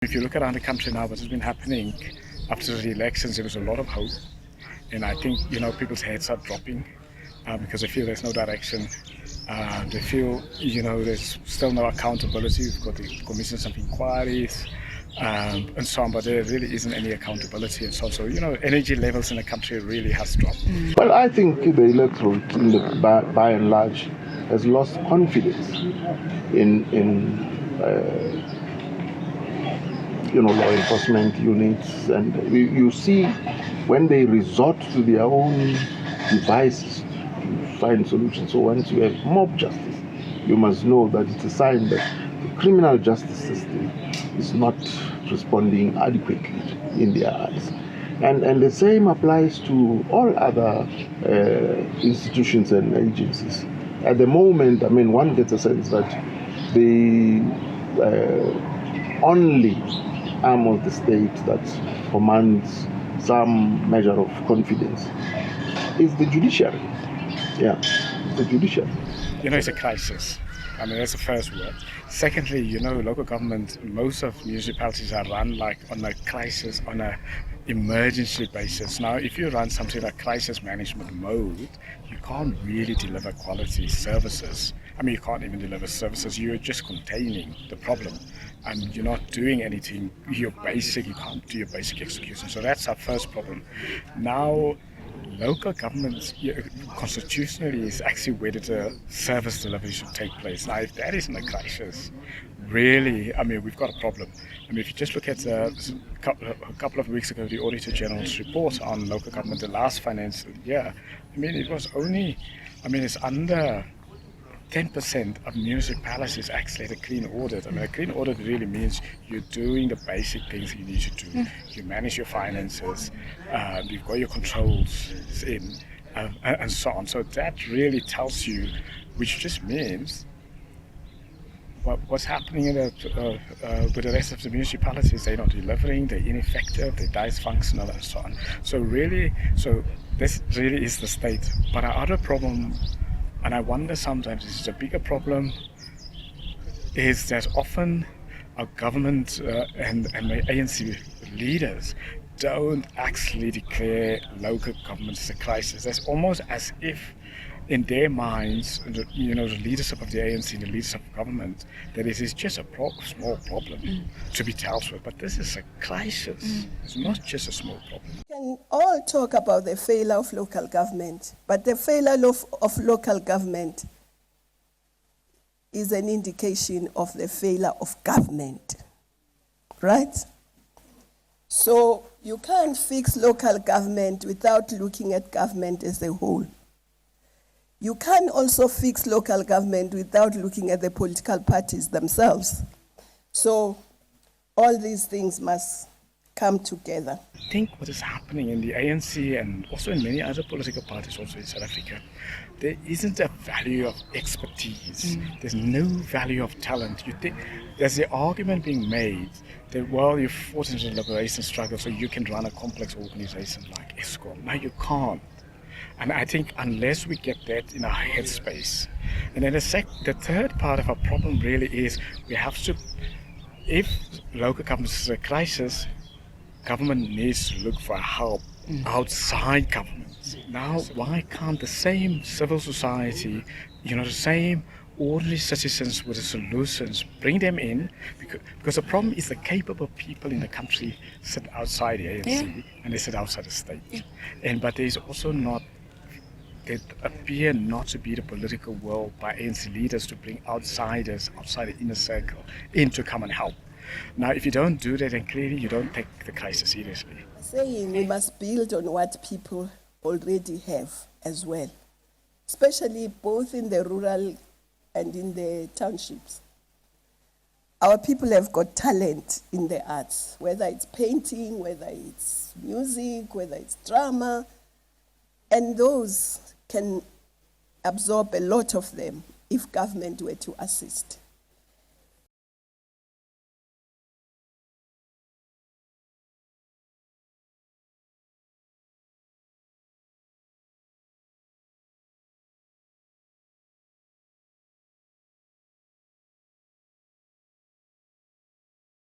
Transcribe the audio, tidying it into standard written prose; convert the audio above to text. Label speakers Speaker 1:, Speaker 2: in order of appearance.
Speaker 1: If you look around the country now, what has been happening after the elections, there was a lot of hope. And I think, people's heads are dropping because they feel there's no direction. They feel, there's still no accountability. We've got the commissions of inquiries and so on, but there really isn't any accountability and so on. So, energy levels in the country really has dropped.
Speaker 2: Well, I think the electorate, by and large, has lost confidence in law enforcement units, and you see when they resort to their own devices to find solutions. So once you have mob justice, you must know that it's a sign that the criminal justice system is not responding adequately in their eyes. And the same applies to all other institutions and agencies. At the moment, one gets a sense that the only arm of the state that commands some measure of confidence is the judiciary. Yeah, the judiciary.
Speaker 1: It's a crisis. That's the first word. Secondly, local government, most of municipalities are run like on a crisis, on a emergency basis. Now, if you run something like crisis management mode, you can't really deliver quality services. You can't even deliver services. You're just containing the problem, and you're not doing anything. You can't do your basic execution. So that's our first problem. Now, local governments constitutionally is actually where the service delivery should take place. Now, if that isn't a crisis, really, we've got a problem. If you just look at a couple of weeks ago, the Auditor General's report on local government, the last financial year, it was only, it's under 10% of municipalities actually had a clean audit. A clean audit really means you're doing the basic things you need to do. You manage your finances, you've got your controls in, and so on. So that really tells you, which just means what's happening with the rest of the municipalities. They're not delivering, they're ineffective, they're dysfunctional, and so on. So this really is the state. But our other problem, and I wonder sometimes this is a bigger problem, is that often our government and the ANC leaders don't actually declare local government as a crisis. It's almost as if in their minds, the leadership of the ANC and the leadership of government, that it is just a small problem to be dealt with. But this is a crisis. It's not just a small problem.
Speaker 3: We can all talk about the failure of local government, but the failure of local government is an indication of the failure of government, right? So you can't fix local government without looking at government as a whole. You can also fix local government without looking at the political parties themselves. So all these things must come together.
Speaker 1: I think what is happening in the ANC and also in many other political parties also in South Africa, there isn't a value of expertise. There's no value of talent. There's the argument being made that, you fought in the liberation struggle so you can run a complex organization like ESCOM. No, you can't. And I think unless we get that in our headspace, and then the third part of our problem really is we have to, if local government is a crisis, government needs to look for help outside government. Now, why can't the same civil society, the same ordinary citizens with the solutions, bring them in? Because the problem is the capable people in the country sit outside the ANC and they sit outside the state. But there's also it appear not to be the political will by ANC leaders to bring outsiders outside the inner circle in to come and help. Now, if you don't do that, then clearly you don't take the crisis seriously.
Speaker 3: Saying we must build on what people already have as well, especially both in the rural and in the townships. Our people have got talent in the arts, whether it's painting, whether it's music, whether it's drama, and those can absorb a lot of them if government were to assist.